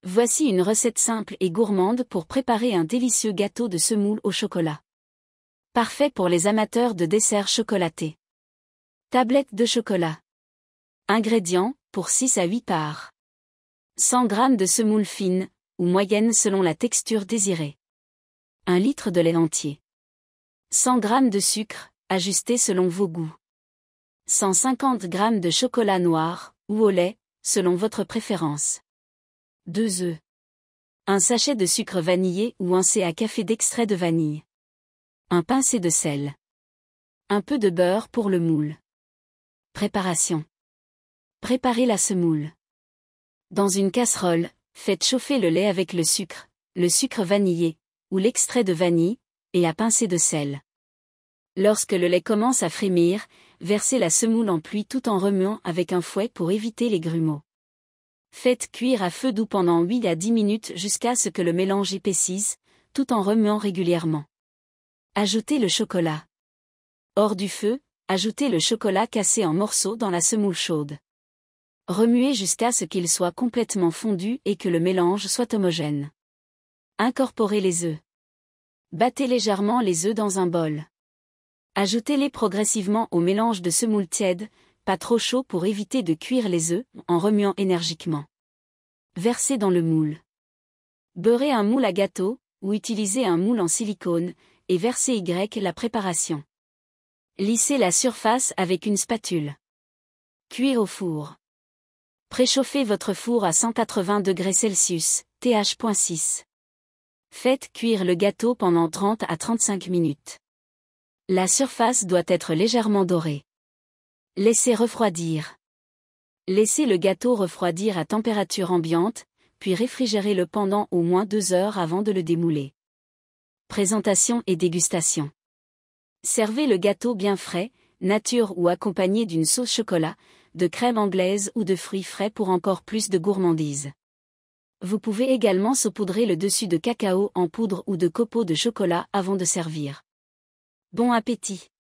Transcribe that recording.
Voici une recette simple et gourmande pour préparer un délicieux gâteau de semoule au chocolat. Parfait pour les amateurs de desserts chocolatés. Tablette de chocolat. Ingrédients, pour 6 à 8 parts. 100 g de semoule fine, ou moyenne selon la texture désirée. 1 litre de lait entier. 100 g de sucre, ajusté selon vos goûts. 150 g de chocolat noir, ou au lait, selon votre préférence. 2 œufs. Un sachet de sucre vanillé ou un thé à café d'extrait de vanille. Un pincé de sel. Un peu de beurre pour le moule. Préparation. Préparez la semoule. Dans une casserole, faites chauffer le lait avec le sucre vanillé, ou l'extrait de vanille, et à pincée de sel. Lorsque le lait commence à frémir, versez la semoule en pluie tout en remuant avec un fouet pour éviter les grumeaux. Faites cuire à feu doux pendant 8 à 10 minutes jusqu'à ce que le mélange épaississe, tout en remuant régulièrement. Ajoutez le chocolat. Hors du feu, ajoutez le chocolat cassé en morceaux dans la semoule chaude. Remuez jusqu'à ce qu'il soit complètement fondu et que le mélange soit homogène. Incorporez les œufs. Battez légèrement les œufs dans un bol. Ajoutez-les progressivement au mélange de semoule tiède, pas trop chaud pour éviter de cuire les œufs, en remuant énergiquement. Versez dans le moule. Beurrez un moule à gâteau, ou utilisez un moule en silicone, et versez la préparation. Lissez la surface avec une spatule. Cuire au four. Préchauffez votre four à 180 degrés Celsius, TH.6. Faites cuire le gâteau pendant 30 à 35 minutes. La surface doit être légèrement dorée. Laissez refroidir. Laissez le gâteau refroidir à température ambiante, puis réfrigérez-le pendant au moins 2 heures avant de le démouler. Présentation et dégustation. Servez le gâteau bien frais, nature ou accompagné d'une sauce chocolat, de crème anglaise ou de fruits frais pour encore plus de gourmandise. Vous pouvez également saupoudrer le dessus de cacao en poudre ou de copeaux de chocolat avant de servir. Bon appétit!